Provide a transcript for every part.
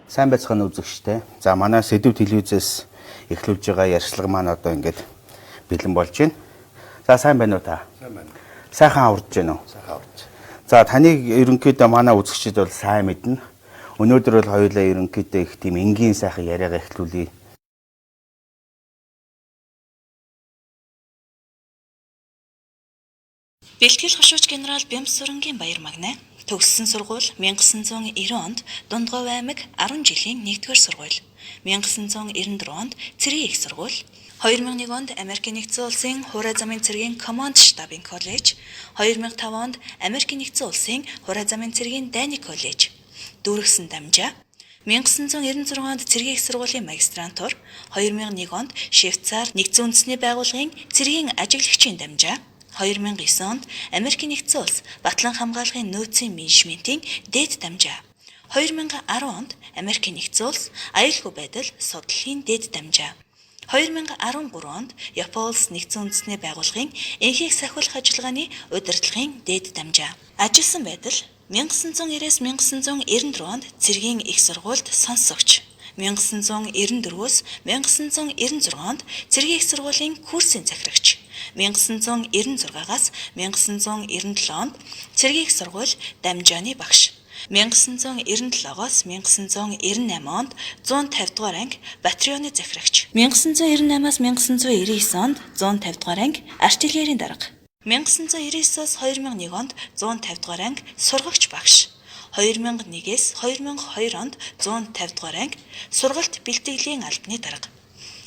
Сайн байцгаана үзэгчтэй. За манай Сэдв телевизээс эхлүүлж байгаа ярилцлага маань одоо ингээд бэлэн болж байна. За сайн байна уу та? Сайн байна. Сайхан аварж байна уу? Сайхан аварж. За таныг ерөнхийдөө манай үзэгчид бол сайн мэднэ. Өнөөдөр бол хоёулаа ерөнхийдөө их тийм энгийн сайхан яриагаа эхлүүлье. Бэлтгэл хошууч генерал Бямсүрэнгийн баяр магнай төгссөн сургууль 1990 онд Дундгов аймаг 10 жилийн 1-р сургууль, 1994 онд Цэргийн их сургууль, 2001 онд Америкийн нэгдсэн улсын Хураа замын цэргийн Команд штабын коллеж, 2005 онд Америкийн нэгдсэн улсын Хураа замын цэргийн Дайны коллеж, дүүргэсэн дамжаа 1996 онд Цэргийн их сургуулийн магистрантур, 2001 онд Швейцар нэгдсэн үндэсний байгууллагын цэргийн ажиглагчийн дамжаа, 2009 онд Америкийн нэгдсэн улс Батлан хамгааллын нөөцийн менежментийн дээд дамжаа. 2010 онд Америкийн нэгдсэн улс аюулгүй байдал судлалын дээд дамжаа. 2013 онд Япон улс нэгдсэн үндэсний байгууллагын энхийг сахиулах ажиллагааны удирдлагын дээд дамжаа. Ажилласан байдал 1990-с 1994 онд Цэргийн их сургуульд сонсогч. 1994-өөс 1996 онд Цэргийн их сургуулийн курсын захирагч. 1996-аас 1997 онд Цэргийн их сургууль дамжааны багш. 1997-оос 1998 онд 150 дугаар анги батальоны захирагч. 1998-аас 1999 онд 150 дугаар анги артиллерийн дарга. 1999-аас 2001 онд 150 дугаар анги сургагч багш. 2001-ээс 2002 онд 150 дугаар анги сургалт бэлтгэлийн албаны дарга.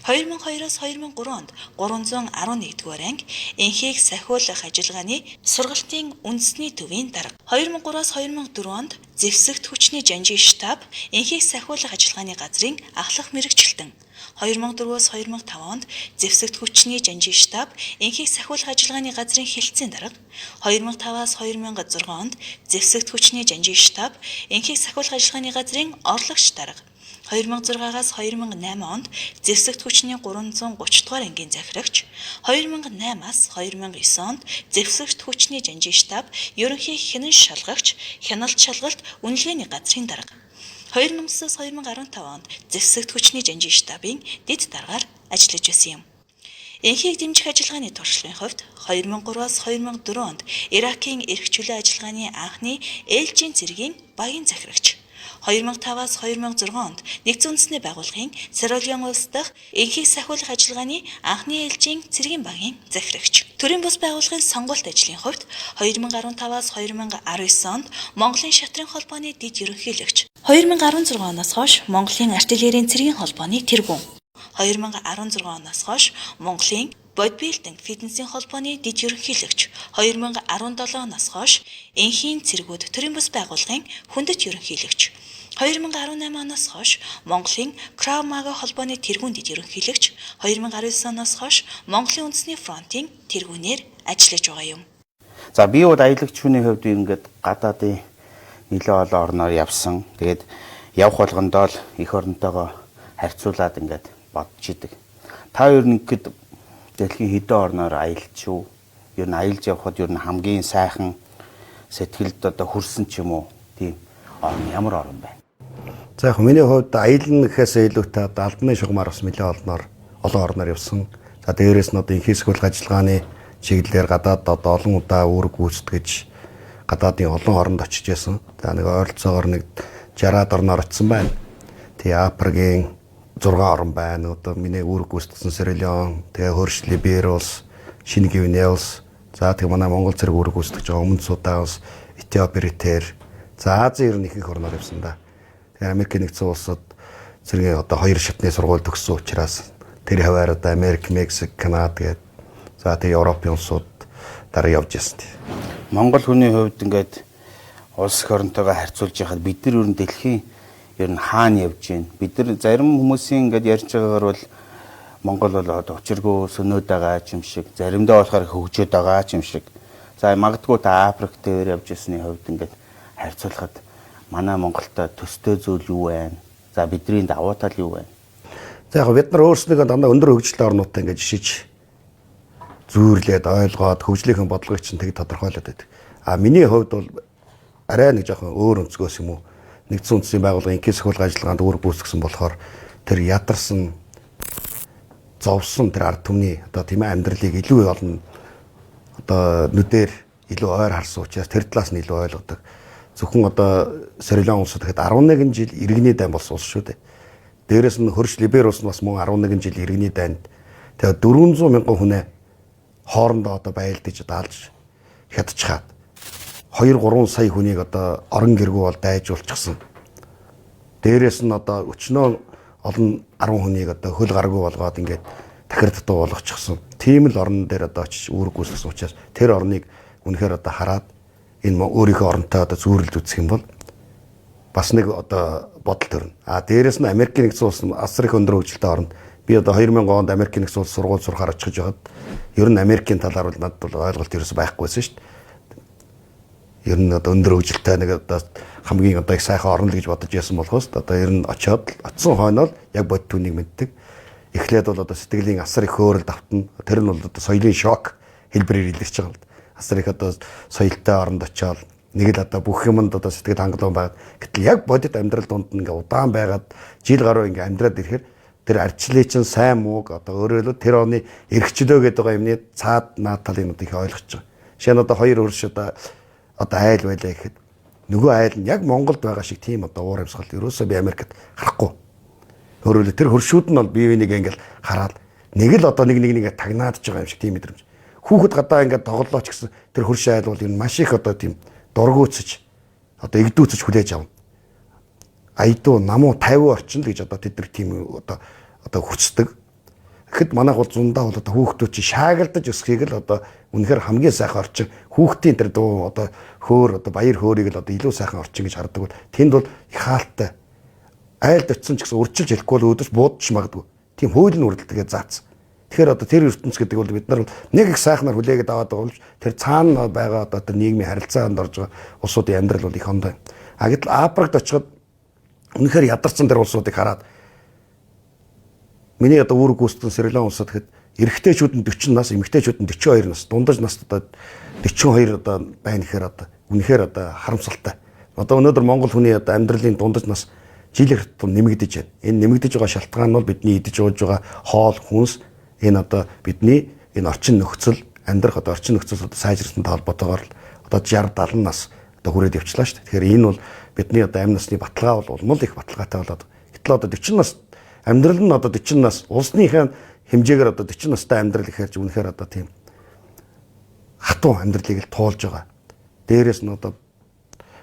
2002-оос 2003 онд 311 дугаар анги энхийг сахиулах ажиллагааны сургалтын үндэсний төвийн дарга. 2003-оос 2004 онд зэвсэгт хүчний жанжийн штаб энхийг сахиулах ажиллагааны газрын ахлах мэргэжилтэн. 2004-оос 2005 онд зэвсэгт хүчний жанжийн штаб энхийг сахиулах ажиллагааны газрын хэлтсийн дарга. 2005-аас 2006 онд зэвсэгт хүчний жанжийн штаб энхийг сахиулах ажиллагааны газрын орлогч дарга. 2006-аас 2008 онд зэвсэгт хүчний 330 дугаар ангийн захирагч, 2008-аас 2009 онд зэвсэгт хүчний жанжийн штаб ерөнхий хянан шалгагч, хяналт шалгалт үнэлгээний газрын дарга. 2009-аас 2015 онд зэвсэгт хүчний жанжийн штабын дэд даргаар ажиллаж байсан юм. Энхийг дэмжих ажиллагааны туршлагын хувьд 2003-аас 2004 онд Иракийн эрх чөлөө ажиллагааны анхны ээлжийн цэргийн багийн захирагч. 2005-аас 2006 онд нэгдсэн үндэсний байгууллагын Сьерра-Леон улс дахь энхийг сахиулах ажиллагааны анхны ээлжийн цэргийн багийн захирагч. Төрийн бус байгууллагын сонгуульт ажлын хувьд 2015-аас 2019 онд Монголын шатрын холбооны дэд ерөнхийлөгч. 2016 оноос хойш Монголын артиллерийн цэргийн холбооны тэргүүн. 2016 оноос хойш Монголын бодибилдинг фитнесийн холбооны дэд ерөнхийлөгч. 2017 оноос хойш энхийн цэргүүд төрийн бус байгууллагын хүндэт ерөнхийлөгч. 2018 оноос хойш Монголын Крав Мага холбооны тэргүүн дэд ерөнхийлөгч. 2019 оноос хойш Монголын үндэсний фронтын тэргүүнээр ажиллаж байгаа юм. За би бол аялагч хүний хувьд ингээд гадаадын нэлээ олон орноор явсан. Тэгээд явх болгондоо л эх орнтойгоо харьцуулаад ингээд бодож идэг. Та ер нь ихэд дэлхийн хэдэн орноор аялч юу? Ер нь аялж явхад ер нь хамгийн сайхан сэтгэлд одоо хүрсэн ч юм уу? Тийм орн ямар орн бэ? За яг миний хувьд аялна гэхээс илүүтэй албаны шугамар бас нэлээд олон орноор явсан. За дээрээс нь одоо энхийг сахиулах ажиллагааны чиглэлээр гадаад одоо олон удаа үүрэг гүйцэтгэж гадаадын олон оронд очиж байсан. За нэг ойролцоогоор нэг 60-аад орноор очсон байна. Тэгээ Африкийн 6 орн байна. Одоо миний үүрэг гүйцэтгэсэн Сьерра-Леон, тэгээ хөрш Либери улс, Шинэ Гвиней улс, за тэгээ манай Монгол зэрэг үүрэг гүйцэтгэж байгаа Өмнөд Судан улс, Этиоп, Эритер. За Азийн ер нь их орноор явсан да. Тэгээ Америкийн нэгдсэн улсад зэрэг одоо 2 шатны сургууль төгссөн учраас тэр хаваар одоо Америк, Мексик, Канада тэгээд за тэгээ Европын улсууд дараа явж ирсэн. Монгол хүний хувьд ингээд улс эх оронтойгоо харьцуулж яхад бид нар ер нь дэлхийн ер нь хаана явж байна? Бид нар зарим хүмүүсийн ингээд ярьж байгаагаар бол Монгол бол одоо учиргүй сөнөөд байгаа юм шиг, заримдаа болохоор хөгжөөд байгаа юм шиг. За магадгүй та Африк дээр явж ирсний хувьд ингээд харьцуулахад манай Монголтой төстэй зүйл юу вэ? За бидний давуу тал юу вэ? За яг бид нар өөрсдөө дандаа өндөр хөгжлийн орнуудтай ингээд жишиж зүүрлээд ойлгоод хөгжлийнхэн бодлогыг чинь тэг тодорхойлоод байдаг. А миний хувьд бол арай нэг жоохон өөр өнцгөөс юм уу нэгдсэн үндэсний байгууллагын инхээс хөл ажиллагаанд үүрэг гүйцэтгэсэн болохоор тэр ядарсан зовсон тэр ард түмний одоо тийм ээ амьдралыг илүү олон одоо нүдээр илүү ойр харсан учраас тэр талаас нь илүү ойлгодог. Зөвхөн одоо Сорилон улсад гэхэд 11 жил иргэний дайн болсон улс шүү дээ. Дээрээс нь хөрш Либерус нь бас мөн 11 жил иргэний дайнд тэгээ 400 мянган хүнээ хоорондоо одоо байлдаж даалж хятадчаад 2-3 сая хүнийг одоо орон гэргүй бол дайжуулчихсан. Дээрээс нь одоо өчнөө олон 10 хүнийг одоо хөл гаргүй болгоод ингээд тахир дутуу болгочихсон. Тийм л орон дээр одоо очиж үүрэг гүйцэтгэсэн учраас тэр орныг үнэхээр одоо хараад энэ өөрийнхөө оронтой одоо зүүрлж үзэх юм бол бас нэг одоо бодол төрнө. Дээрээс нь Америкийн нэгдсэн улс асар их өндөр хөгжилтэй орнд би одоо 2000 онд Америкийн нэгдсэн улс сургууль сурахаар очих гэж байгаад ер нь Америкийн талаар бол надад бол ойлголт ерөөсөй байхгүйсэн шүү дээ. Ер нь одоо өндөр хөгжилтэй нэг одоо хамгийн одоо их сайхан орн л гэж бодож яасан болохоос одоо ер нь очиод оцсон хойноо яг бод түүнийг мэддэг. Эхлээд бол одоо сэтгэлийн асар их хөөрөл давтна. Тэр нь бол одоо соёлын шок хэлбэрээр илэрч байгаа л. Асар их одоо соёлтой оронд очиод нэг л одоо бүх юмд одоо сэтгэл хангалуун байгаад гэтэл яг бодит амьдрал донд ингээ удаан байгаад жил гаруй ингээ амьдраад ирэхээр тэр арчлээ чинь сайн мууг одоо өөрөөр хэлбэл тэр оны эрхчлөө гэдэг байгаа юмны цаад наад талын одоо их ойлгож байгаа. Жишээ нь одоо хоёр хөрш одоо айл байлаа гэхэд нөгөө айл нь яг Монголд байгаа шиг тийм одоо уур амьсгал ерөөсөө би Америкт харахгүй. Өөрөөр тэр хөршүүд нь бол бие биенийг ингээл хараад нэг л одоо нэг тагнаадж байгаа юм шиг тийм мэдрэмж. Хүүхэд гадаа ингээд тоглолоо ч гэсэн тэр хөрш айл бол энэ маш их одоо тийм дургуутсаж одоо игдүүцэж хүлээж авна. Аядуу намуу 50 орчинд гэж одоо тэд нар тийм одоо хүчдэг. Тэгэхэд манайх бол зундаа бол одоо хүүхдүүд чи шаагилдаж өсөхийг л одоо үнэхээр хамгийн сайхан орчин хүүхдийн тэр дуу одоо хөөр одоо баяр хөөрийг л одоо илүү сайхан орчин гэж хардаг бол тэнд бол их хаалттай айлд очсон ч гэсэн урьдчилж хэлэхгүй бол өөдөөс буудчих магадгүй. Тийм хуулийн үрдэлтэйгээ заасан. Тэгэхээр одоо тэр ертөнц гэдэг бол бид нар нэг их сайхнаар хүлээгээд аваад байгаа бол тэр цаана байгаа одоо тэр нийгмийн харилцаанд орж байгаа улсуудын амьдрал бол их ондоо. Гэтэл Африкт очиход үнэхээр ядарсан тэр улсуудыг хараад миний одоо үүрэг гүйцэтгэсэн Сорилон улсад гэхэд эрэгтэйчүүд нь 40 нас, эмэгтэйчүүд нь 42 нас, дундаж наст одоо 42 одоо байна гэхээр одоо үнэхээр одоо харамсалтай. Одоо өнөөдөр Монгол хүний одоо амьдралын дундаж нас жилээр тун нэмэгдэж байна. Энэ нэмэгдэж байгаа шалтгаан нь бол бидний идэж ууж байгаа хоол, хүнс энэ одоо бидний энэ орчин нөхцөл амьдрах одоо орчин нөхцөл одоо сайжирсантай холбоотойгоор л одоо 60 70 нас одоо хүрээд явчлаа шүү дээ. Тэгэхээр энэ бол бидний одоо амь насны баталгаа бол улмал их баталгаатай болоод. Гэтэл одоо 40 нас амьдрал нь одоо 40 нас улсныхаа хэмжээгээр одоо 40 настай амьдрал ихээр ч үнэхээр одоо тийм хатуу амьдралыг л туулж байгаа. Дээрээс нь одоо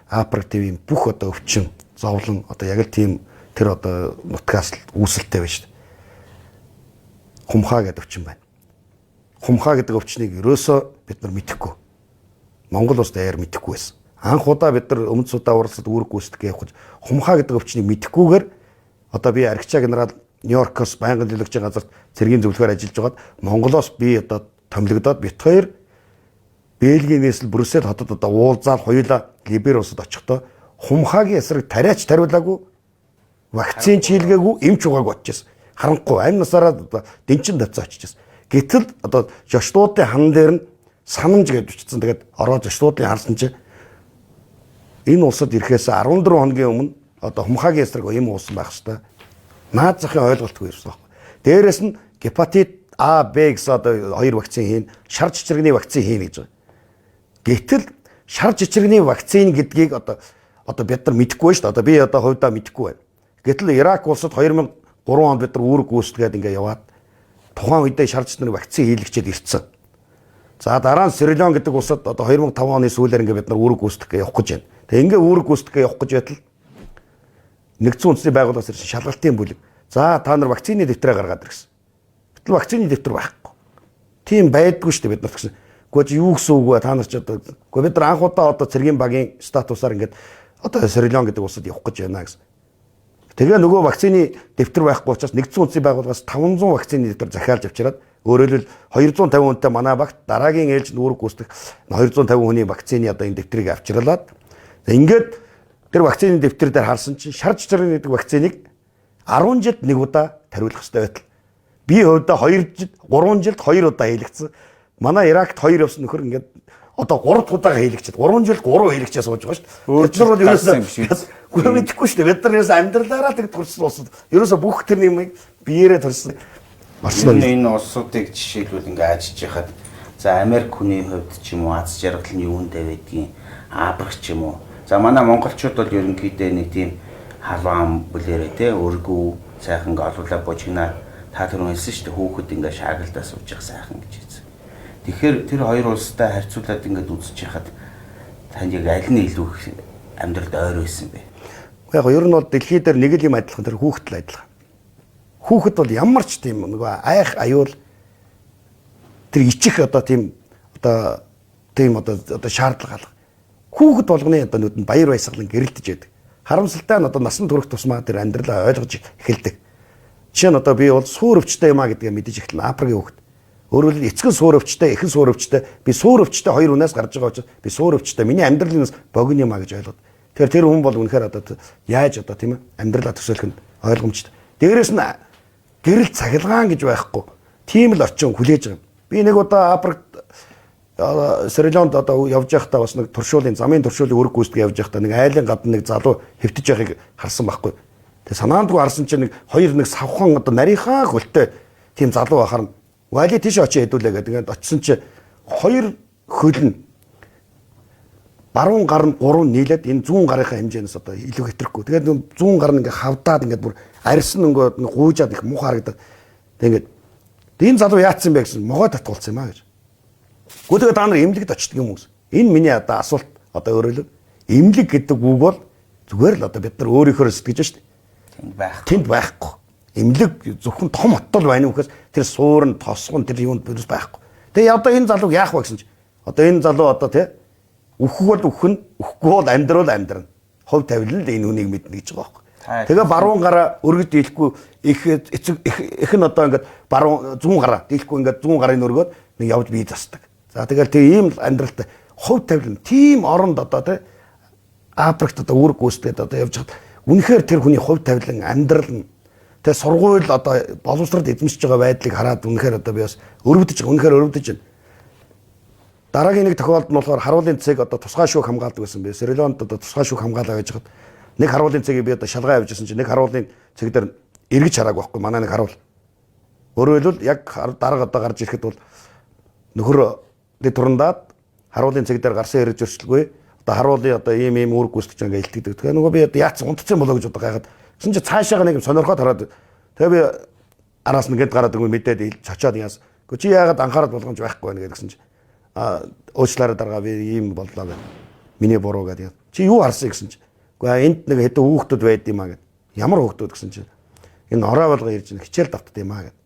Африк ТV-ийн бүх одоо өвчин, зовлон одоо яг л тийм тэр одоо нутгаас үүсэлтэй байна шүү дээ. Хумхаа гэдэг өвчин байна. Хумхаа гэдэг өвчнийг ерөөсөө бид нар мэдэхгүй. Монгол улс даяар мэдэхгүй байсан. Анх удаа бид нар өмнөд судаа уралсад үүрэг гүйцэтгэх явах хумхаа гэдэг өвчнийг мэдэхгүйгээр одоо би Аргичаа генерал Нью-Йоркоос байнгын төлөвлөгчийн газарт цэргийн зөвлөхөөр ажиллаж байгаад Монголоос би одоо томилогдоод бит хоёр Бельгийн нийслэл Брюссел хотод одоо уулзаал хоёулаа Либер улсад очихдоо хумхаагийн эсрэг тариач тариулаагүй вакцин чийлгээгүй эмч угааг очижсэн. Харанхуй амь насаараа дэнчин тавцаа очижсэн. Гэтэл одоо жочлуудын хан дээр нь санамж гэж бичсэн. Тэгээд ороод жочлуудын харсан чинь энэ улсад ирэхээс 14 хоногийн өмнө одоо хумхаагийн эсрэг юм уусан байх хэвээр. Наад захын ойлголтгүй ирсэн байна. Дээрээс нь гепатит А, Б гэсэн одоо хоёр вакцин хийн, шар чичиргэний вакцин хийн гэж байгаа. Гэтэл шар чичиргэний вакцин гэдгийг одоо бид нар мэдэхгүй шүү дээ. Одоо би одоо хувьдаа мэдэхгүй байна. Гэтэл Ирак улсад 2003 онд бид нар үүрэг гүйцэтгээд ингээ яваад тухайн үедээ шар чичиргэний вакцин хийлгчээд ирсэн. За дараа нь Сорилон гэдэг улсад одоо 2005 оны сүүлээр ингээ бид нар үүрэг гүйцэтгэх явах гэж байна. Тэгээ ингээ үүрэг гүйцэтгэх явах гэж байтал нэгдсэн үндэсний байгууллагаас ирсэн шалгалтын бүлэг. За та нар вакцины дэвтрээ гаргаад ирсэн. Гэтэл вакцины дэвтэр байхгүй. Тийм байдгүй шүү дээ бид нар гэсэн. Гэхдээ юу гэсэн үг вэ? Та нар ч одоо бид нар анх удаа одоо цэргийн багийн статусаар ингээд одоо Сорилон гэдэг улсад явах гэж байна гэсэн. Тэгээ нөгөө вакцины дэвтэр байхгүй учраас нэгдсэн үндэсний байгууллагаас 500 вакцины дэвтэр захиалж авчираад өөрөөр хэлбэл 250 хүнтэй манай багт дараагийн ээлжинд үүрэг гүйцэтгэх 250 хүний вакцины одоо энэ дэвтрийг авчирлаад ингээд тэр вакцины дэвтэр дээр харсан чинь шар чичиргэний гэдэг вакциныг 10 жилд нэг удаа тариулах хэрэгтэй байтал. Би хувьдаа 2 жил 3 жилд 2 удаа хийлгэсэн. Манай Иракт 2 явсан нөхөр ингээд одоо 3 удаагаа хийлэгчээд 3 жил 3 хийлэгчээ сууж байгаа шүү дээ. Бид нар Бид ерөөсөө үгүй мэдэхгүй шүү дээ. Бид нар ерөөсөө амьдралаараа тэг төрсөн улсууд ерөөсөө бүх тэр юмыг биеэрээ төрсөн. Энэ улсуудыг жишээлбэл ингээ ажиж яхад за Америк хүний хувьд ч юм уу аз жаргал нь юундэ байдгийг Африк ч юм уу. За манай монголчууд бол ерөнхийдөө нэг тийм халуун бүлээрээ те өргөө сайхан ингээ олуулаа бужигнаа та түрүү хэлсэн шүү дээ хүүхэд ингээ шаагилдаа сууж явах сайхан гэж хэлсэн. Тэгэхээр тэр хоёр улстай харьцуулаад ингээд үзэж яхад танд яг аль нь илүү амьдралд ойр байсан бэ? Яг ер нь бол дэлхий дээр нэг л юм адилхан тэр хүүхэд л адилхан. Хүүхэд бол ямар ч тийм нөгөө айх аюул тэр ичих одоо тийм шаардлага алга. Хүүхэд болгоны одоо нүдэнд баяр баясгалан гэрэлтэж байдаг. Харамсалтай нь одоо насан турш тусмаа тэр амьдралаа ойлгож эхэлдэг. Жишээ нь одоо би бол суур өвчтэй юмаа гэдгээ мэдэж эхэлнэ. Африкийн хүүхэд. Өөрөөр хэлбэл эцэг суур өвчтэй, эхэн суур өвчтэй, би суур өвчтэй хоёр үнээс гарч байгаа учраас би суур өвчтэй. Миний амьдралынаас богино юмаа гэж ойлгоод. Тэгэхээр тэр хүн бол үнэхээр одоо яаж одоо тийм ээ амьдралаа төсөөлөх нь ойлгомжтой. Дээрээс нь гэрэл цахилгаан гэж байхгүй. Тийм л орчин хүлээж байгаа юм. Би нэг удаа Африкт Срилонд одоо явж байхдаа бас нэг туршуулын замын туршуулын өрг гүйцэтгэж явж байхдаа нэг айлын гадна нэг залуу хэвтэж байгааг харсан байхгүй. Тэгээ санаандгүй харсан чинь нэг хоёр нэг савхан одоо нарийнхаа хөлтэй тийм залуу байхаар вали тийш очиж хэдүүлээ гэдэг. Тэгээд очисон чи хоёр хөл нь баруун гар нь 3 нийлээд энэ зүүн гарынхаа хэмжээнээс одоо илүү хэтрэхгүй. Тэгээд зүүн гар нь ингээ хавдаад ингээ бүр арьсан өнгөө гуйжаад их мух харагдаад. Тэгээд энэ залуу яатсан бэ гэсэн могоо татгуулсан юм аа гэж. Гэхдээ та нар эмнэлэгт очдөг юм уу? Энэ миний одоо асуулт одоо өөрөөр эмнэлэг гэдэг үг бол зүгээр л одоо бид нар өөрийнхөө сэтгэж штэ. Тэнд байхгүй. Эмнэлэг зөвхөн том оттол байна уу гэхээс тэр суурн, тосгон тэр юунд бэрс байхгүй. Тэгээ одоо энэ залууг яах вэ гэсэн чи. Одоо энэ залуу одоо тий үхэх бол үхэн, үхэхгүй бол амьдрал амьдрна. Хов тавилан л энэ үнийг мэднэ гэж байгаа байхгүй. Тэгээ баруун гараа өргөд дийлэхгүй их нь одоо ингээд баруун зүүн гараа дийлэхгүй ингээд зүүн гарын өргөд нэг явж бие засдаг. За тэгэл тэг ийм амьдралтай хов тавилан тийм оронд одоо тий Африкт одоо үүрэг гүйцэтгэд одоо явж хад үнэхээр тэр хүний хов тавилан амьдрал нь тэг сургууль одоо боловсрол эзэмшиж байгаа байдлыг хараад үнэхээр одоо би бас өрөвдөж байна. Дараагийн нэг тохиолдол нь болохоор харуулын цэг одоо тусгай шүүх хамгаалдаг байсан бэ. Срилонд одоо тусгай шүүх хамгаалаа байж хад нэг харуулын цэгийг би одоо шалгаа явуулжсэн чинь нэг харуулын цэг дээр эргэж хараагүй байхгүй манай нэг харуул. Өөрөөр хэлбэл яг дарга одоо гарч ирэхэд бол нөхөр турандаад харуулын цэг дээр гарсан эрж өрчлөгүй. Одоо харуулын одоо ийм үүрэг гүйцэтгэж байгаа илтгэдэг. Тэгэхээр нөгөө би одоо яатсан унтцсан болоо гэж одоо гайхаад гэсэн чи цаашаага нэг юм сонирхоод хараад тэгээ би араас нэгэд гараад өгөө мэдээд чочоод яас. Гэхдээ чи яагаад анхаарал болгомж байхгүй байна гэсэн чи уучлаарай дарга би ийм боллоо гэх. Миний буруу гэдэг. Чи юу харсан гэсэн чи. Гэхдээ энд нэг хэдэн хүүхдүүд байд юм аа гэд. Ямар хүүхдүүд гэсэн чи. Энэ ороо болгоо ирж хичээл давтдаг юм аа гэд.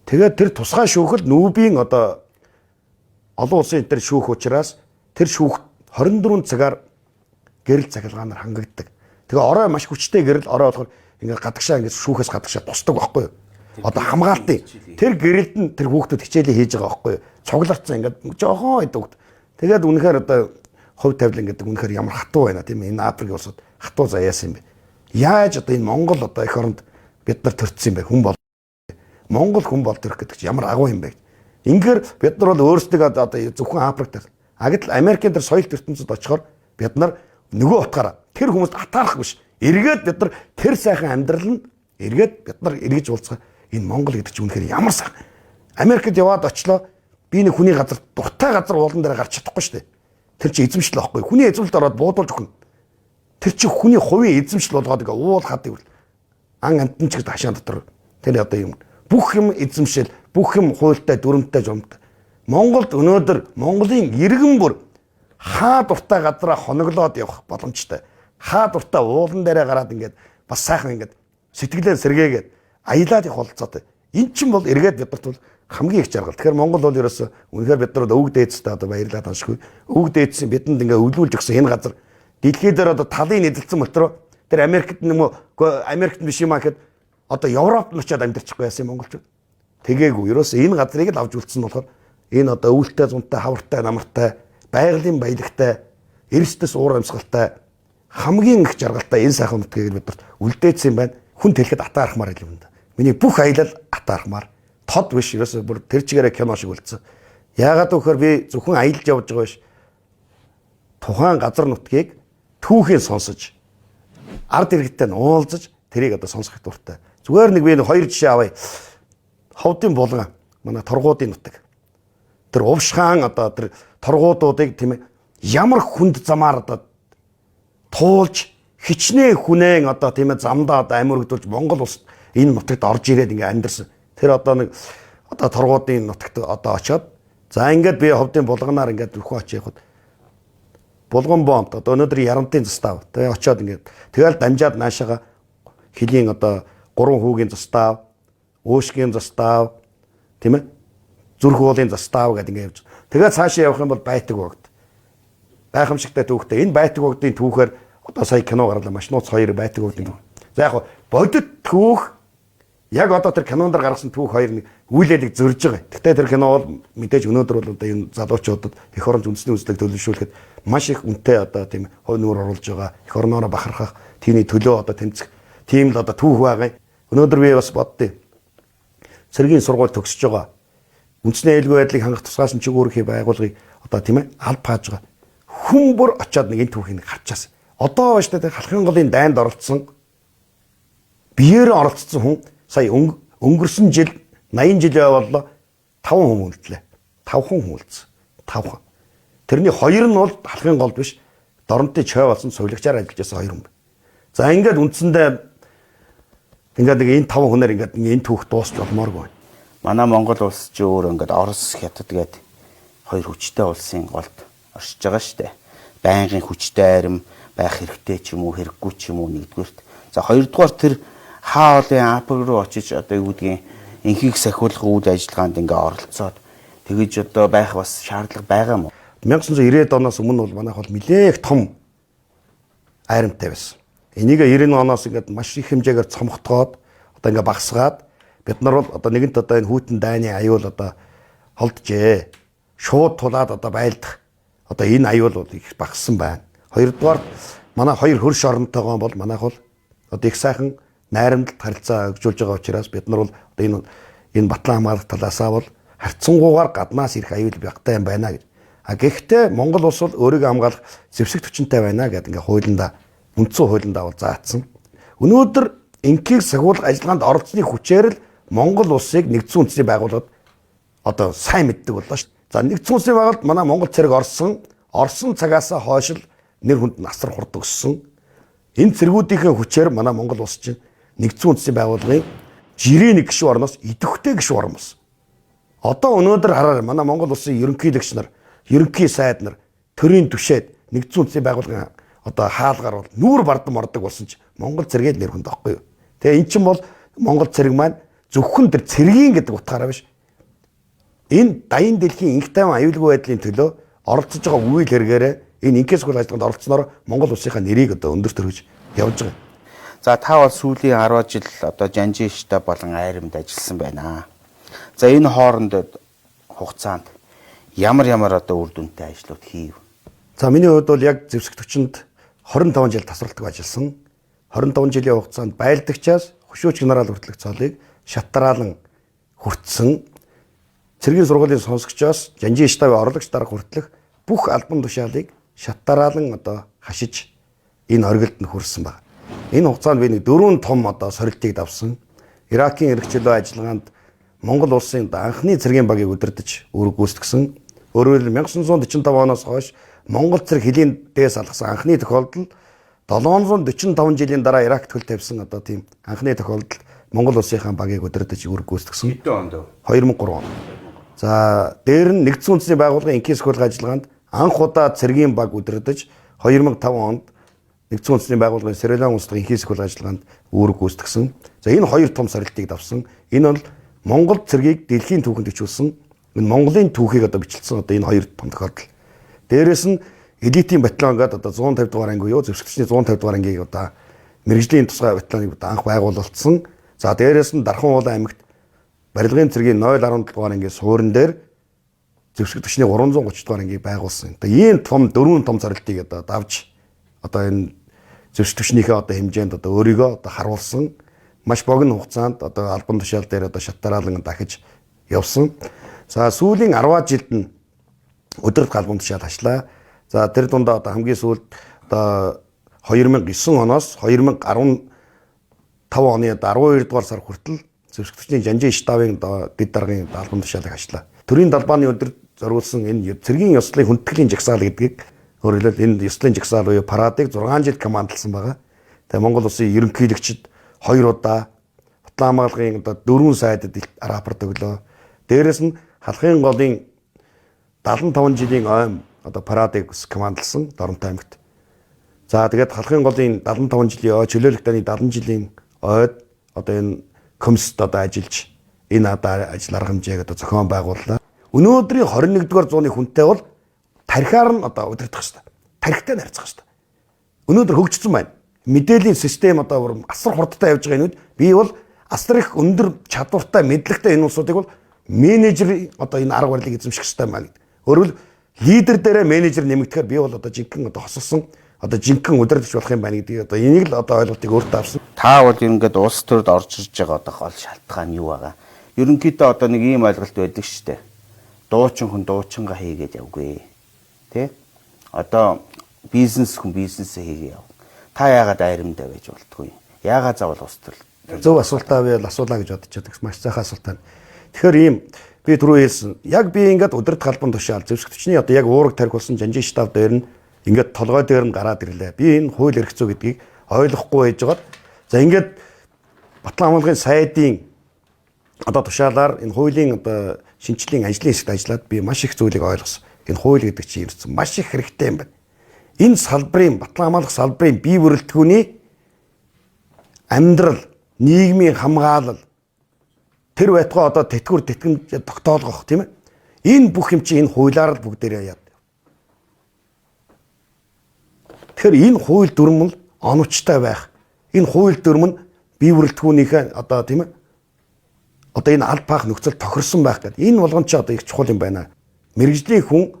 Тэгээд тэр тусгай шүүхэл нүүбийн одоо олон улсын энэ төр шүүх учраас тэр шүүх 24 цагаар гэрэл цахилгаанаар хангагддаг. Тэгээ орой маш хүчтэй гэрэл орой болохоор ингээд гадагшаа ингээд шүүхээс гадагшаа тусдаг байхгүй юу? Одоо хамгаалтын тэр гэрэлд нь тэр хүүхдүүд хичээлээ хийж байгаа байхгүй юу? Цугларцсан ингээд жоохоо идэвд. Тэгээд үнэхээр одоо хов тавилан гэдэг үнэхээр ямар хатуу байна тийм ээ. Энэ Африк улсууд хатуу заяас юм бэ. Яаж одоо энэ Монгол одоо эх оронд бид нар төрчихсөн юм бэ? Хүн бол Монгол хүн бол төрөх гэдэг чинь ямар агуу юм бэ? Ингээр бид нар бол өөрсдөө одоо зөвхөн Африкт агт Америкийн тэр соёл ертөнцид очихоор бид нар нөгөө утгаараа тэр хүмүүст атаарах биш. Эргээд бид нар тэр сайхан амьдрал нь эргээд бид нар эргэж уулзгаа энэ Монгол гэдэг чинь үнэхээр ямар сайхан. Америкт яваад очлоо би нэг хүний газар дуртай газар уулан дээр гарч чадахгүй шүү дээ. Тэр чинь эзэмшил байхгүй. Хүний эзэмшилд ороод буудуулж өгнө. Тэр чинь хүний хувийн эзэмшил болгоод ингээ уул хад ивэл ан амтэн ч гэдэг хашаан дотор тэр одоо юм бүх юм эзэмшил, бүх юм хуультай, дүрмтэй, жомтой. Монголд өнөөдөр Монголын иргэн бүр хаа дуртай газараа хоноглоод явах боломжтой. Хаа дуртай уулан дээрээ гараад ингээд бас сайхан ингээд сэтгэлээр сэргээгээд аялаад их болцоотой. Эн чинь бол эргээд бидэрт бол хамгийн их жаргал. Тэгэхээр Монгол бол ерөөсөө үнэхээр бид нар өвөг дээдстэй одоо баярлаад оншгүй. Өвөг дээдсийн бидэнд ингээ өвлүүлж өгсөн энэ газар дэлхий дээр одоо талын эзэлсэн мөлтрөө тэр Америкт Америкт биш юм аа гэхэд одоо Европт нь очиад амьдарчихгүй яасан монголчууд. Тэгээгүй. Ерөөсөө энэ газрыг л авч үлдсэн болохоор энэ одоо өвөлтэй, зунтай, хавартай, намартай, байгалийн баялагтай, эрсдэс уур амьсгалтай хамгийн их жаргалтай энэ сайхан нутгийг бид нарт үлдээсэн юм байна. Хүн тэлхэд атаарахмаар юм да. Миний бүх аялал атаарахмаар. Тод биш ерөөсөө бүр тэр чигээрээ кино шиг үлдсэн. Яагаад гэвэл би зөвхөн аялж явж байгаа биш. Тухайн газар нутгийг түүхийн сонсож ард иргэдтэй нь уулзаж тэрийг одоо сонсох дуртай. Зүгээр нэг би хоёр жишээ авъя. Ховдын булган манай торгуудын нутаг. Тэр увшхан одоо тэр торгуудуудыг тийм ээ ямар хүнд замаар одоо туулж хичнээн хүнэн одоо тийм ээ замдаа одоо амиргдуулж Монгол улсад энэ нутагт орж ирээд ингээ амьдэрсэн. Тэр одоо нэг одоо торгуудын нутагт одоо очиод за ингээд би ховдын булганаар ингээд рухуу очиод булган бомб одоо өнөөдөр Ярамтын застав. Тэгээ очиод ингээд тэгэл дамжаад наашаага хилийн одоо 3 хүүгийн застав, Өөшгийн застав, тийм ээ зүрх уулын застав гэдэг ингээд явж. Тэгээ цаашаа явах юм бол байтаг богд. Гайхамшигтай түүхтэй. Энэ байтаг богдын түүхээр одоо сая кино гарлаа маш нууц 2 байтаг богдын түүх. За яг бодит түүх яг одоо тэр кинонд гаргасан түүх 2 нэг үйлэлийг зөрж байгаа. Гэхдээ тэр кино бол мэдээж өнөөдөр бол одоо энэ залуучуудад эх оронч үндэсний үзлэг төлөвшүүлэхэд маш их үнэтэй одоо тийм хувь нүүр оруулж байгаа. Эх орноороо бахархах тийний төлөө одоо тэмцэх тийм л одоо түүх байгаа. Өнөөдөр би бас боддیں۔ Цэргийн сургууль төгсөж байгаа. Үндэсний аюулгүй байдлыг хангах тусгай шимчиг үүргийн байгууллагыг одоо тийм ээ аль хааж байгаа. Хүн бүр очиод нэг энэ түүхийг харчаас. Одоо бааш тэ халахын голын дайнд оролцсон биеэр оролцсон хүн сая өнгөрсөн жил 80 жил боллоо 5 хүн үлдлээ. 5 хүн үлдсэн. 5 хүн. Тэрний 2 нь бол халахын гол биш. Доронтой чой болсон сувилагчаар ажиллаж байсан 2 хүн. За ингээд үндсэндээ ингээд энэ 5 хүнээр ингээд энэ түүх дуусч болмооргүй. Манай Монгол улс ч өөр ингээд Орос, Хятад гээд 2 хүчтэй улсын голд оршиж байгаа шүү дээ. Байнгын хүчтэй арим байх хэрэгтэй ч юм уу, хэрэггүй ч юм уу нэгдүгээрт. За хоёрдугаар тэр хаа олон апп руу очиж одоо юу гэдгийг инхийг сахиулах үйл ажиллагаанд ингээ оролцоод тэгэж одоо байх бас шаардлага байгаа юм уу? 1990-ад оноос өмнө бол манайх бол нэлээх том айрамтай байсан. Энийг 90 оноос ингээд маш их хэмжээгээр цомгтгоод одоо ингээ багсгаад бид нар бол одоо нэгэнт одоо энэ хүйтэн дайны аюул одоо холджээ. Шууд тулаад одоо байлдах одоо энэ аюул бол их багассан байна. Хоёрдугаар манай 2 хөрш оронтойгоо бол манайх бол одоо их сайхан найрамдалт харилцаа өгжүүлж байгаа учраас бид нар бол одоо энэ батлан хамгаалах талаасаа бол харьцангуйгаар гаднаас ирэх аюул багтай юм байна гэж. А гэхдээ Монгол улс бол өөрийгөө хамгаалах зэвсэг түвшинтэй байна гэдэг ингээ хуулиндаа үндсэн хуулиндаа бол заасан. Өнөөдөр инхийг сахиулах ажиллагаанд оролцсны хүчээр л Монгол улсыг нэгдсэн үндэсний байгууллагад одоо сайн мэддэг боллоо шүү. За нэгдсэн үндэсний байгууллагад манай Монгол цэрэг орсон цагаас хойш л нэр хүнд насар хурд өссөн. Энэ цэргүүдийн хүчээр манай Монгол улс чинь нэгдсэн үндэсний байгууллагын жирийн нэг гишүүн орноос идэвхтэй гишүүн орн болсон. Одоо өнөөдөр хараарай манай Монгол улсын ерөнхийлөгч нар, ерөнхий сайд нар төрийн түвшээд нэгдсэн үндэсний байгууллагын одоо хаалгаар бол нүүр бардам ордог болсон ч Монгол цэргийн нэр хүнд байхгүй юу. Тэгээ эн чинь бол Монгол цэрэг маань зөвхөн тэр цэргийн гэдэг утгаараа биш. Энэ дайын дэлхийн инх тайван аюулгүй байдлын төлөө оролцож байгаа үйл хэрэгээрээ энэ инкээс хөл ажиллагаанд оролцсноор Монгол улсынхаа нэрийг одоо өндөр төрөж явж байгаа. За та бол сүүлийн 10 жил одоо жанжин штаб болон айрамд ажилласан байна. За энэ хооронд хугацаанд ямар одоо үр дүнтэй ажлууд хийв? За миний хувьд бол яг зэвсэг түвшинд 25 жил тасралтгүй ажилласан. 25 жилийн хугацаанд байлдагчаас хөшөөч генерал хүртэлх цолыг шатраалан хүртсэн. Цэргийн сургуулийн сонсогчоос жанжин штабын орлогч дарга хүртэлх бүх албан тушаалыг шатраалан одоо хашиж энэ оргилд нь хүрсэн байна. Энэ хугацаанд би нэг 4 том одоо сорилтыг давсан. Иракийн эрхчлөө ажиллагаанд Монгол улсын анхны цэргийн багийг удирдах үүрэг гүйцэтгсэн. Өөрөөр хэлбэл 1945 оноос хойш Монгол цэрэг хилийн дээс алгасан анхны тохиолдол 745 жилийн дараа Иракт хөл тавьсан одоо тийм анхны тохиолдол Монгол улсынхаа багийг удирдах үүрэг гүйцэтгсэн. Хэдэн онд вэ? 2003 он. За дээр нь нэгдсэн үндэсний байгууллагын инкээс хөл ажиллагаанд анх удаа цэргийн баг удирдах 2005 онд нэгдсэн үндэсний байгууллагын Сэрэлэн улсдын инкээс хөл ажиллагаанд үүрэг гүйцэтгсэн. За энэ 2 том сорилтыг давсан. Энэ бол Монгол цэргийг дэлхийн түүхэнд ичүүлсэн. Энэ Монголын түүхийг одоо бичлсэн одоо энэ 2 том тохиолдол. Дээрээс нь элитийн батальон гэдэг одоо 150 дугаар анги юу зэвсэгчний 150 дугаар ангийг одоо мэрэгжлийн тусгай батальоныг одоо анх байгуулсан. За дээрээс нь Дархан уулан аймагт барилгын цэргийн 017 дугаар ангийн суурин дээр зэвсэг түвшний 330 дугаар ангийг байгуулсан. Одоо ийм том 4 том зорилтыг одоо давж одоо энэ зэвсэг түвшнийхээ одоо хэмжээнд одоо өөрийгөө одоо харуулсан. Маш богино хугацаанд одоо албан тушаал дээр одоо шатраалан дахиж явсан. За сүүлийн 10 жилд нь өдөрт галбан тушаал ачлаа. За тэр дундаа одоо хамгийн сүүлд одоо 2009 оноос 2015 оны 12 дугаар сар хүртэл зөвсгөгчний Жанжин штабын дэд даргын галбан тушаалыг ачлаа. Төрийн далбааны өдөр зориулсан энэ цэргийн ёслолын хүндэтгэлийн жагсаал гэдгийг өөрөөр хэлбэл энэ ёслолын жагсаал буюу парадыг 6 жил командлсан байгаа. Тэгээ Монгол Улсын ерөнхийлөгчд 2 удаа Батлан хамгаалгын одоо 4 сайдад рапорт өглөө. Дээрээс нь халахын голын 75 жилийн ойн одоо парадыг командлсан Доронтой аймагт. За тэгээд халахын голын 75 жилийн ой чөлөөлөх даны 70 жилийн ойд одоо энэ комиссд одоо ажиллаж энэ одоо ажил арга хэмжээг одоо зохион байгууллаа. Өнөөдрийн 21-р зууны хүнтэй бол тархиар нь одоо удирдах хэрэгтэй. Тархитай харьцах хэрэгтэй. Өнөөдөр хөгжсөн байна. Мэдээллийн систем одоо асар хурдтай явж байгаа энэ үед би бол асар их өндөр чадвартай мэдлэгтэй энэ улсуудыг бол менежер одоо энэ арга барилыг эзэмших хэрэгтэй маа гэдэг. Өөрөөр лидер дээрээ менежер нэмэгдэхээр би бол одоо жинхэнэ одоо хосолсон одоо жинхэнэ удирдах болох юм байна гэдгийг одоо энийг л одоо ойлголтыг өөртөө авсан. Та бол ингээд улс төрд орж ирж байгаа одоо гол шалтгаан юу байгаа? Ерөнхийдөө одоо нэг ийм ойлголт байдаг шүү дээ. Дуучин хүн дуучингаа хийгээд явгүй. Тэ? Одоо бизнес хүн бизнесээ хийгээ яв. Та яагаад айрамдаа байж болтгүй? Яагаад заавал улс төр? Зөв асуултаа би асуулаа гэж бодож байдаг. Маш сайхан асуулт байна. Тэгэхээр ийм би түрүү хэлсэн. Яг би ингээд удирдах албан тушаал зөвсгөгчний одоо яг уураг тарих болсон Жанжин штаб дээр нь ингээд толгой дээр нь гараад ирлээ. Би энэ хууль эрх зүй гэдгийг ойлгохгүй байж байгаад за ингээд Батлан хамгаалгын сайдын одоо тушаалаар энэ хуулийн одоо шинжилгээний ажлын хэсэгт ажиллаад би маш их зүйлийг ойлгосон. Энэ хууль гэдэг чинь ирсэн маш их хэрэгтэй юм байна. Энэ салбарын Батлан хамгаалах салбарын бие бүрэлдэхүүний амьдрал, нийгмийн хамгаалал тэр байтугай одоо тэтгэвэр тэтгэмж тогтоолгох тийм ээ. Энэ бүх юм чинь энэ хуулиар л бүгдээрээ яад. Тэгэхээр энэ хууль дүрм нь оновчтой байх. Энэ хууль дүрм нь бие бүрэлдэхүүнийхээ одоо тийм ээ. Одоо энэ аль паах нөхцөл тохирсон байх гэдэг. Энэ болгон ч одоо их чухал юм байна. Мэргэжлийн хүн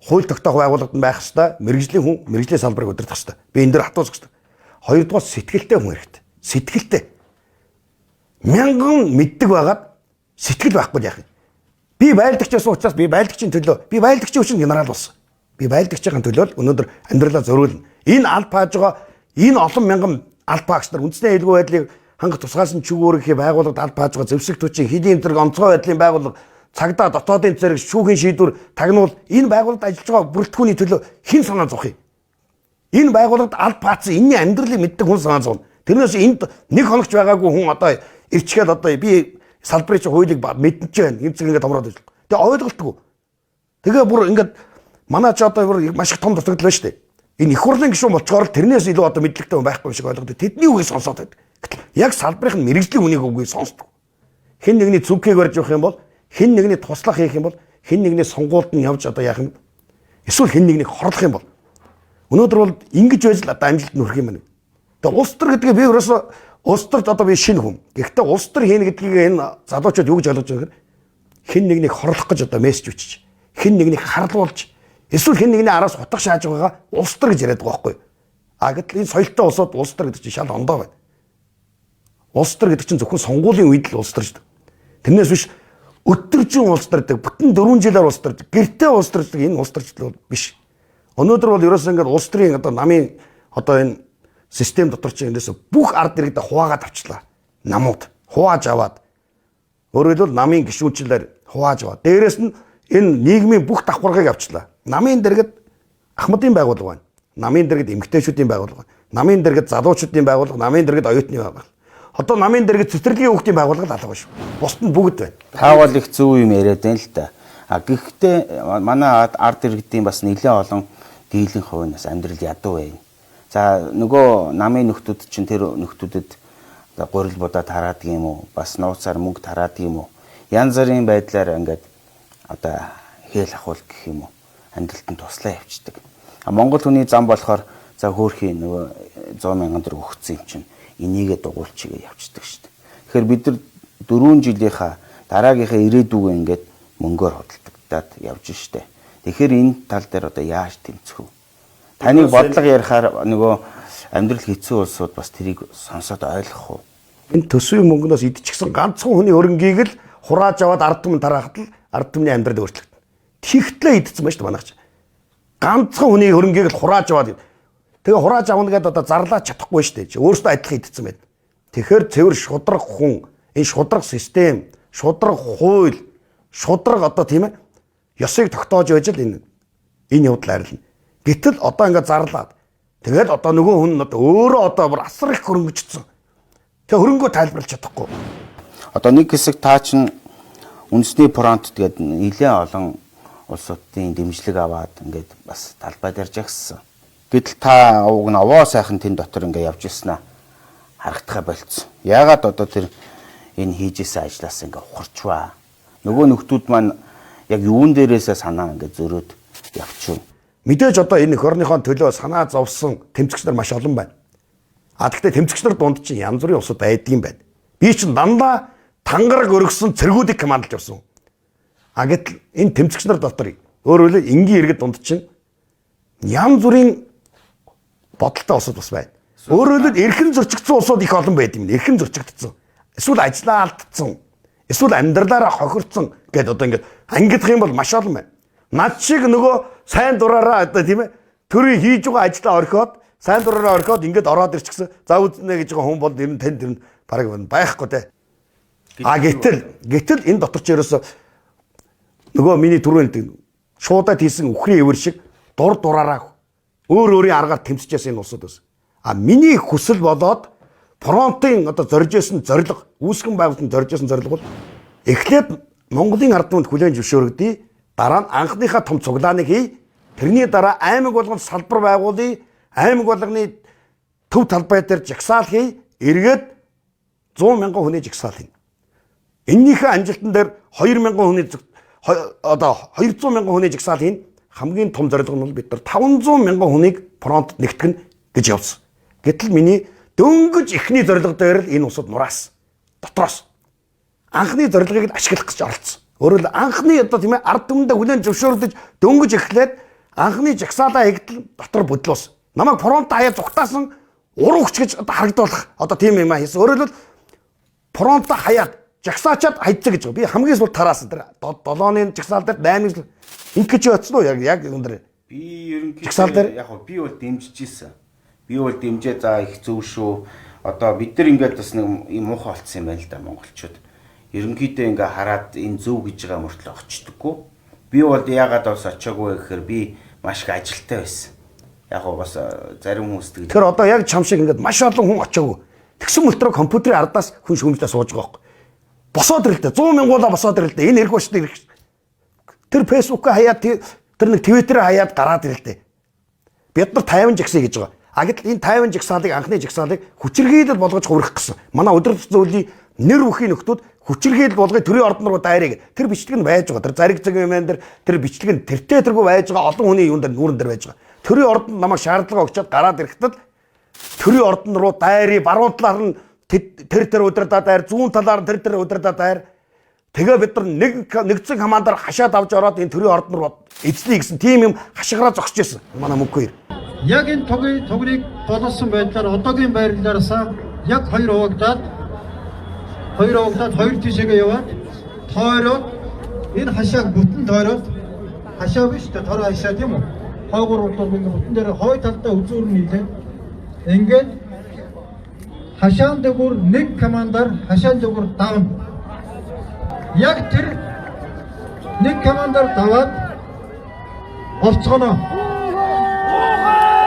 хууль тогтоох байгууллагад байх ёстой. Мэргэжлийн хүн мэргэжлийн салбарыг удирдах ёстой. Би энэ дээр хатуусах ёстой. Хоёрдугаар сэтгэлтэй хүн хэрэгтэй. Сэтгэлтэй. Мянган мэддэг байгаад сэтгэл байхгүй яах юм. Би байлдагч байсан учраас би байлдагчийн төлөө би байлдагчийн хүчин генерал болсон. Би байлдагчийн төлөө өнөөдөр амьдралаа зориулна. Энэ аль паажгаа энэ олон мянган аль паагч нар үндэсний аюулгүй байдлыг хангах тусгаалсан чигүүрийнхээ байгууллагад аль паажгаа зэвсэг төчийн хэдийн зэрэг онцгой байдлын байгууллага цагдаа дотоодын зэрэг шүүхийн шийдвэр тагнуул энэ байгууллагад ажиллаж байгаа бүрэлдэхүүний төлөө хэн санаа зовх юм. Энэ байгууллагад аль паацсан энэний амьдралыг мэддэг хүн санаа зовно. Тэрнээс энд нэг хоногч байгаагүй хүн одоо ирчгээд одоо би салбарын чи хуулийг мэднэж байна. Гэмцэг ингээд томроод байна. Тэгээ ойлголтгүй. Тэгээ бүр ингээд манай ч одоо бүр маш их том дутагдал байна шүү дээ. Энэ их хурлын гишүүн болчоор тэрнээс илүү одоо мэдлэгтэй хүн байхгүй шиг ойлгоод тэдний үгийг сонсоод байдаг. Гэтэл яг салбарын мэрэгжлийн хүнийг үгийг сонсдог. Хэн нэгний зүгхийг барьж явах юм бол хэн нэгний туслах хийх юм бол хэн нэгний сонгуульд нь явж одоо яах юм. Эсвэл хэн нэгнийг хорлох юм бол өнөөдөр бол ингэж байж л одоо амжилт нүрэх юм байна. Тэгээ улс төр гэдгээ би өөрөөсөө улс төрд одоо би шинэ хүн. Гэхдээ улс төр хийнэ гэдгийг энэ залуучууд юу гэж ойлгож байгаа гэхээр хэн нэгнийг хорлох гэж одоо мессеж өчиж, хэн нэгнийг харлуулж, эсвэл хэн нэгний араас хутга шааж байгаагаа улс төр гэж яриад байгаа байхгүй. А гэтэл энэ соёлтой улсууд улс төр гэдэг чинь шал ондоо байна. Улс төр гэдэг чинь зөвхөн сонгуулийн үед л улс төр шүү дээ. Тэрнээс биш өтөржин улс төр гэдэг бүтэн 4 жилээр улс төр гэртээ улс төр гэдэг энэ улс төрчлөл биш. Өнөөдөр бол ерөөсөө ингээд улс төрийн одоо намын одоо энэ систем дотор чинь эндээс бүх ард иргэдэд хуваагаад авчлаа. Намууд хувааж аваад өөрөөр хэлбэл намын гишүүнчлэлээр хувааж аваад дээрэс нь энэ нийгмийн бүх давхаргыг авчлаа. Намын дэргэд ахмадын байгууллага байна. Намын дэргэд эмэгтэйчүүдийн байгууллага байна. Намын дэргэд залуучуудын байгууллага, намын дэргэд оюутны байгууллага. Одоо намын дэргэд цэцэрлэгийн хүүхдийн байгууллага алга шүү. Бусд нь бүгд байна. Та бол их зөв юм яриад байна л да. А гэхдээ манай ард иргэдийн бас нэлээд олон дийлэн хувийнаас амьдрал ядуу байна. За нөгөө намын нөхдүүд чинь тэр нөхдүүдэд гурил будаа тараадаг юм уу? Бас нууцаар мөнгө тараадаг юм уу? Янз бүрийн байдлаар ингээд одоо хээл ахуул гэх юм уу? Амьдралтанд туслаа явчихдаг. А Монгол хүний зам болохоор за хөөрхий нөгөө 100 мянган төгрөг өгсөн юм чинь энийгээ дугуйлчигээ явчихдаг шүү дээ. Тэгэхээр бид нар 4 жилийнхаа дараагийнхаа ирээдүгөө ингээд мөнгөөр худалдагдаад явж штэ. Тэгэхээр энэ тал дээр одоо яаж тэмцэх вэ? Таны бодлого ярихаар нөгөө амьдрал хэцүү улсууд бас тэрийг сонсоод ойлгох уу? Энэ төсвийн мөнгнөөс идчихсэн ганцхан хүний хөрөнгийг л хурааж аваад ард түмэн тараахад л ард түмний амьдрал өөрчлөгдөн. Тэгтлээ идсэн ба шүү дээ манайч. Ганцхан хүний хөрөнгийг л хурааж аваад тэгээ хурааж авна гэдээ одоо зарлаад чадахгүй шүү дээ. Өөрөөсөө адилхан идсэн байд. Тэгэхээр цэвэр шудраг хүн, энэ шудраг систем, шудраг хууль, шудраг одоо тийм ээ ёсыг тогтоож байж л энэ явдал арилна. Гэтэл одоо ингээд зарлаад тэгээд одоо нөгөө хүн одоо өөрөө одоо бүр асар их хөрөнгөжсөн. Тэгээ хөрөнгөө тайлбарлаж чадахгүй. Одоо нэг хэсэг таа чин үндэсний фронт тэгээд нэлээд олон улсуудын дэмжлэг аваад ингээд бас талбай дээр жагссан. Гэтэл та уг нь овоо сайхан тэн дотор ингээд явж ирсэн аа харагдахаа болцсон. Яагаад одоо тэр энэ хийжсэн ажлаас ингээд ухарчваа. Нөгөө нөхдүүд маань яг юун дээрээсээ санаа ингээд зөрөөд явчихв. Мэдээж одоо энэ эх орныхон төлөө санаа зовсон тэмцэгч нар маш олон байна. Гэхдээ тэмцэгч нар дунд чинь янз бүрийн усуд байдгийн байна. Би чинь дандаа тангараг өргөсөн цэргүүдийг командалж явсан. Гэтэл энэ тэмцэгч нар дотор өөрөөр хэлбэл энгийн иргэд дунд чинь янз бүрийн бодолтой усуд бас байна. Өөрөөр хэлбэл эрхэн зөрчигдсөн усуд их олон байд юм. Эрхэн зөрчигдсөн. Эсвэл ажлаа алдсан. Эсвэл амьдралаараа хохирцсон гэдээ одоо ингээд ангидах юм бол маш олон байна. Над шиг нөгөө сайн дураараа одоо тийм ээ төрийн хийж байгаа ажлаа орхиод сайн дураараа орхиод ингээд ороод ирчихсэн. За үзнэ гэж байгаа хүн бол ер нь танд ер нь бараг байхгүй те. Гэтэл энэ дотор ч ерөөсө нөгөө миний түрүүнд шуудад хийсэн үхрийн өвөр шиг дураараа өөрийн аргаар тэмцэжээс энэ улсууд бас. Миний хүсэл болоод фронтын одоо зоржсэн зорилго үүсгэн байгуулалтын зоржсэн зорилго бол эхлээд Монголын ард түмэнд хүлээн зөвшөөрөгдөе. Дараа нь анхныхаа том цуглааныг хий. Тэрний дараа аймаг болгонд салбар байгуулъя. Аймаг болгоны төв талбай дээр жагсаал хий. Эргээд 100,000 хүний жагсаал хийнэ. Эннийхээ амжилтан дээр 2,000 хүний одоо 200,000 хүний жагсаал хийнэ. Хамгийн том зорилго нь бол бид нар 500,000 хүнийг фронтод нэгтгэн гэж явсан. Гэтэл миний дөнгөж ихний зорилго дээр л энэ усуд нураас дотроос анхны зорилгыг ашиглах гэж оролцсон. Өөрөөр хэлбэл анхны одоо тийм ээ ард түмэндээ хүлээн зөвшөөрдөж дөнгөж эхлээд анхны жагсаалаа хийгдэл дотор бодлоос. Намайг фронт хаяа зүгтаасан уруу хүч гэж одоо харагдуулах одоо тийм юм хийсэн. Өөрөөр хэлбэл фронт хаяад жагсаачаад хайцсан гэж байгаа. Би хамгийн сул тараасан тэр 7-ны жагсаал дээр 8-ыг ингэж явцсан уу яг өндөр. Би ерөнхийдөө яг би бол дэмжиж ийсэн. Би бол дэмжээ за их зөв шүү. Одоо бид нар ингээд бас нэг юм муухай болцсон юм байна л да монголчууд. Ерөнхийдөө ингээ хараад энэ зөв гэж байгаа мөртлөө очдоггүй. Би бол яагаад бас очоогүй гэхээр би маш их ажилттай байсан. Яг гоо бас зарим хүмүүс тэгээд. Тэгэхээр одоо яг чам шиг ингээд маш олон хүн очоогүй. Тэгсэн мөлтрөө компьютерийн ардаас хүн шүүмжлээ сууж байгаа байхгүй. Босоод ирэлтэй 100,000 босоод ирэлтэй. Энэ хэрэг бочтой ирэх. Тэр фэйсбүүкээ хаяад тэр нэг твиттерээ хаяад гараад ирэлтэй. Бид нар 50 жагсаа гэж байгаа. Гэтэл энэ 50 жагсаалыг анхны жагсаалыг хүчирхийлэл болгож хувирах гэсэн. Манай өдөр зөвлөлийн нэр бүхий нөхдүүд хүчирхийлэл болгож төрийн ордон руу дайрыг тэр бичлэг нь байж байгаа. Тэр зариг цаг юм дээр тэр бичлэг нь тэртээ тэргүй байж байгаа олон хүний юунд дээр нүүрэн дээр байж байгаа. Төрийн ордонд намайг шаардлага өгчөөд гараад ирэхдээ төрийн ордон руу дайрыг баруун талаар нь тэр удирдаа дайр, зүүн талаар нь тэр удирдаа дайр. Тэгээ бид нар нэгдсэн командаар хашаад авч ороод энэ төрийн ордон руу эзлэе гэсэн тийм юм хашгираа зогсож байсан. Манай мөнгө хоёр. Яг энэ тогыг боловсон байдлаар одоогийн байрлалаасаа яг 2 хуваагдаад хоёр тишээгээ яваад тойроод энэ хашааг бүтэн тойроод хашаа биш тэ тойроо хашаа тийм үү? Хойгоор бол бүтэн дээр хой талдаа үзүүр нийлээ. Ингээд хашаан дээгүүр нэг командаар хашаан дээгүүр давна. Яг тэр нэг командаар даваад орцгоно.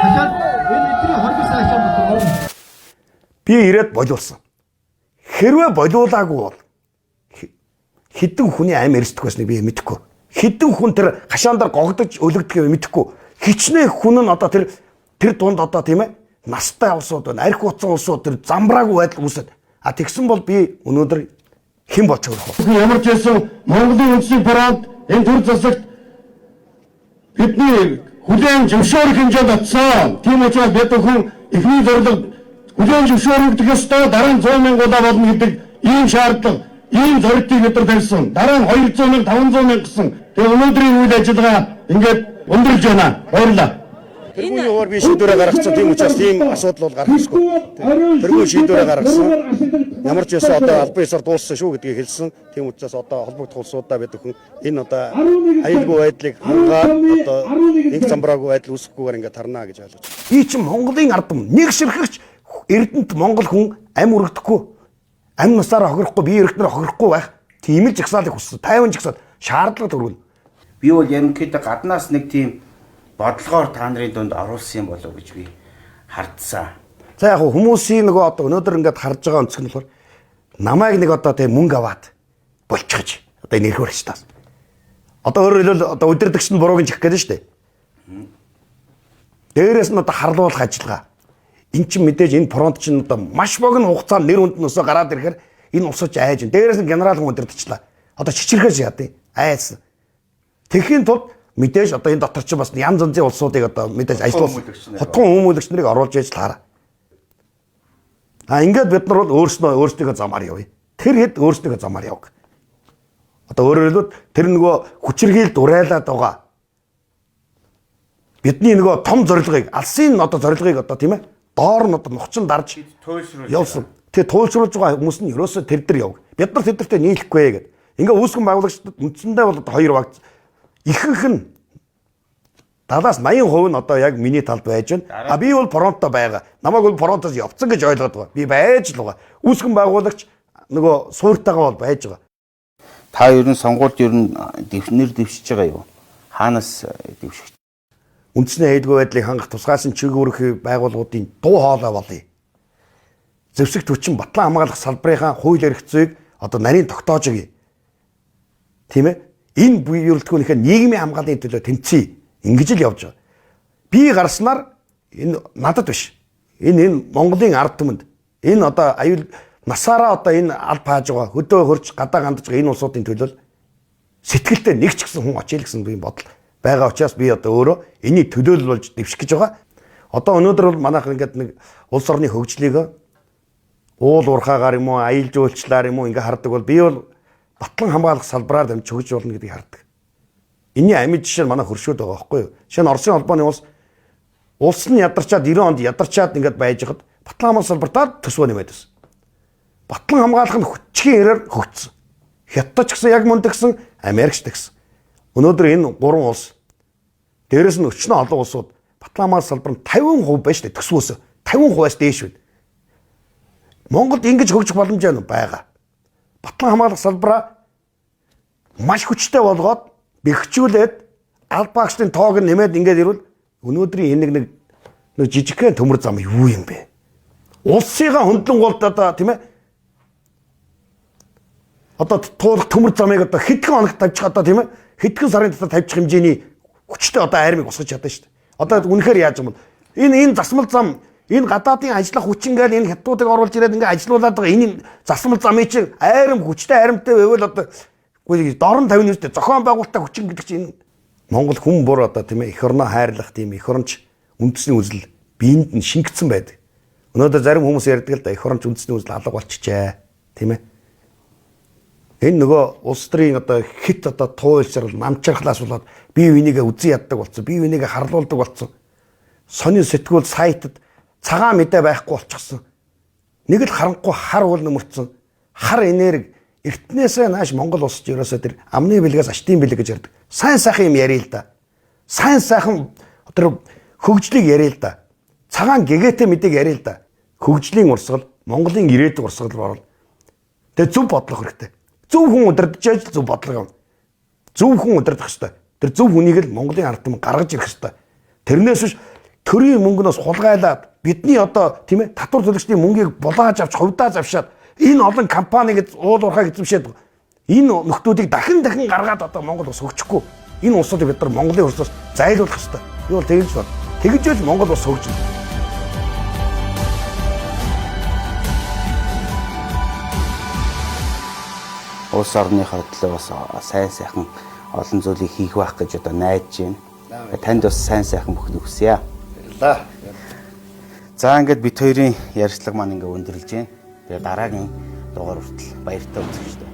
Хашаан энэ итрийн хоргос хашаан дотор. Би ирээд болиулсан. Хэрвээ болиулаагүй бол хэдэн хүний амь эрсдэх байсныг би мэдэхгүй. Хэдэн хүн тэр хашаандаар гогдож өлөгдөхөө мэдэхгүй. Хичнээн хүн нь одоо тэр дунд одоо тийм ээ настай улсууд байна. Арх утсан улсууд тэр замбраагүй байдал үүсэт. Тэгсэн бол би өнөөдөр хэн болчих вэ? Ямар ч байсан Монголын үндэсний фронт энэ төр засагт бидний хүлээн зөвшөөрөх хэмжээнд очсон. Тийм учраас бид хүн эхний зорилго хүлээн зөвшөөрөгдөх ёстой, дараа нь 100,000 болно гэдэг ийм шаардлага, ийм зорилтыг бид нар тавьсан. Дараа нь 200,000, 500,000 гэсэн. Тэгээ өнөөдрийн үйл ажиллагаа ингээд өндөрлж байна. Баярлалаа. тэргүй өөр би шийдвэрээ гаргацсан. Тийм учраас тийм асуудал бол гарах ёсгүй. Тэргүй шийдвэрээ гаргасан. Ямар ч байсан одоо албан ёсоор дууссан шүү гэдгийг хэлсэн. Тийм учраас одоо холбогдох улсуудаа бид бүхэн энэ одоо аюулгүй байдлыг хангаад одоо нэг замбраагүй байдал үүсэхгүйгээр ингээд тарнаа гэж ойлгож байна. Би чинь Монголын ард түмэн нэг ширхэгч Эрдэнэт Монгол хүн ам өргөдөхгүй, ам насаараа хохирохгүй, бие эрхтнээр хохирохгүй байх. Тийм л жагсаалыг хүссэн. 50 жагсаал шаардлага төрүүлнэ. Би бол ерөнхийдөө гаднаас нэг тийм бодлогоор та нарын дунд оруулсан юм болов уу гэж би хардсан. За яг хүмүүсийн нөгөө одоо өнөөдөр ингээд харж байгаа өнцг нь болохоор намайг нэг одоо тийм мөнгө аваад болчихж одоо энэ эрх барьж таас. Одоо өөрөөр хэлбэл одоо удирдагч нь бурууг чих гэдэг нь шүү дээ. Дээрээс нь одоо харлуулах ажиллагаа. Эн чинь мэдээж энэ фронт чинь одоо маш богино хугацаанд нэр хүнд нь өсөө гараад ирэхээр энэ усууч айж байна. Дээрээс нь генерал хүн удирдагчлаа. Одоо чичирхээс яадیں۔ Айсан. Тэхийн тулд мэдээж одоо энэ дотор чинь бас янз янзын улсуудыг одоо мэдээж ажиллуулсан. Хотгон хүмүүлэгч нарыг оруулж яаж таараа. Ингээд бид нар бол өөрсдөө замаар явъя. Тэр хэд өөрсдөө замаар явг. Одоо өөрөөр хэлбэл тэр нөгөө хүчирхийлд урайлаад байгаа. Бидний нөгөө том зорилгыг, алсын одоо зорилгыг одоо тийм ээ доор нь одоо нухчин дарж явсан. Тэгээ туйлшруулж байгаа хүмүүс нь ерөөсөө тэр дээр явг. Бид нар тэдэртэй нийлэхгүй гэдэг. Ингээ үүсгэн байгуулагчдад үндсэндээ бол одоо хоёр багц ихэнх нь 70-80% нь одоо яг миний талд байж байна. Би бол фронтоо байгаа. Намайг бол фронтоос явцсан гэж ойлгоод байгаа. Би байж л байгаа. Үүсгэн байгуулагч нөгөө суурьтайгаа бол байж байгаа. Та ер нь сонгуульд ер нь дэвшнэр дэвшиж байгаа юу? Хаанаас дэвших? Үндэсний аюулгүй байдлыг хангах тусгайсан чиг үүрэх байгууллагуудын дуу хоолой болъё. Зэвсэг төчин батлан хамгаалах салбарынхаа хууль эрх зүйг одоо нарийн тогтоож өгье. Тийм ээ? Энэ бүрэлдэхүүнийхээ нийгмийн хамгааллын төлөө тэмцэе. Ингэж л явж байгаа. Би гарснаар энэ надад биш. Энэ Монголын ард түмэнд энэ одоо аюул насаараа одоо энэ аль пааж байгаа хөдөө хөрж гадаа гандж байгаа энэ улсуудын төлөө сэтгэлдээ нэг ч гэсэн хүн очил гэсэн би бодол байгаа учраас би одоо өөрөө энийг төлөөлөл болж дэвших гэж байгаа. Одоо өнөөдөр бол манайх ингээд нэг улс орны хөгжлийг уул уурхаагаар юм уу, аялал жуулчлаар юм уу ингээ хардаг бол би бол батлан хамгаалах салбараар дамж хөгж болно гэдгийг хардаг. Энийн амин жишээ нь манай хөршөөд байгаа байхгүй юу? Жишээ нь Оросын холбооны улс нь ядарчаад 90 онд ядарчаад ингээд байж хад батлан хамгаалах салбартаа төсвөө нэмээд байсан. Батлан хамгаалах нь хүчгийн хэрээр хөгжсөн. Хятад ч гэсэн яг мөндөгсөн, Америкч гэсэн. Өнөөдөр энэ гурван улс дээрээс нь өчнө олон улсууд батлан хамгаалах салбар нь 50% байж тээ төсвөөс 50%-аас дээш байна. Монголд ингэж хөгжих боломж байгаа. Батлан хамгаалах салбараа маш хүчтэй болгоод бэхжүүлээд аль багшлын тоог нэмээд ингээд ирвэл өнөөдрийн энэ нэг жижигхэн төмөр зам юу юм бэ? Улсыгаа хөндлөн голд одоо тийм ээ одоо туулах төмөр замыг одоо хэдхэн хоногт тавьчих одоо тийм ээ хэдхэн сарын дотор тавьчих хэмжээний хүчтэй одоо армийг усгаж чадна шүү дээ. Одоо үнэхээр яаж юм бэ? Энэ засмал зам энэ гадаадын ажиллах хүчингээл энэ хятадуудыг оруулж ирээд ингээ ажилуулад байгаа энэ засмал замын чинь айрам хүчтэй айрамтай байвал одоо дорн 50 нүстэй зохион байгуулалтаа хүчин гэдэг чинь Монгол хүн бүр одоо тийм ээ эх орноо хайрлах тийм эх оронч үндэсний үзэл биеинд нь шингэцсэн байдаг. Өнөөдөр зарим хүмүүс ярьдаг л да эх оронч үндэсний үзэл алга болчихжээ тийм ээ. Энэ нөгөө улс төрийн одоо хит одоо туйлшрал намчрахлаас болоод бие бинийгээ үзэн яддаг болсон, бие бинийгээ харлуулдаг болсон. Сонин сэтгүүл сайтад цагаан мэдээ байхгүй болчихсон. Нэг л харанхуй хар уул нөмөрцөн хар энерги эртнээсээ нааш Монгол улс ч ерөөсөө тэр амны бэлгээс аштын бэлэг гэж ярьдаг. Сайн сайхан юм ярил л да. Сайн сайхан тэр хөгжлийг ярил л да. Цагаан гэгээтэй мэдээг ярил л да. Хөгжлийн урсгал, Монголын ирээдүйн урсгал руу орно. Тэгээ зөв бодлого хэрэгтэй. Зөв хүн удирдах ажил зөв бодлого юм. Зөв хүн удирдах ёстой. Тэр зөв хүнийг л Монголын ард түмэн гаргаж ирэх ёстой. Тэрнээс биш төрийн мөнгнөөс хулгайлаад бидний одоо тийм ээ татвар төлөгчдийн мөнгийг булааж авч хувьдаа завшаад энэ олон компаниг уул уурхайг эзэмшээд энэ нөхдүүдийг дахин гаргаад одоо Монгол ус хөгжихгүй. Энэ улсуудыг бид нар Монголын улсаас зайлуулах ёстой. Би бол тэгж бод. Тэгж л Монгол ус хөгжинэ. Улс орныхоо төлөө бас сайн сайхан олон зүйлийг хийх байх гэж одоо найдаж байна. Танд бас сайн сайхан бүхнийг хүсье. Баярлалаа. За ингээд бид хоёрын ярилцлага маань ингээ өндөрлж байна. Тэгээ дараагийн дугаар хүртэл баяртай үзэгчтэй.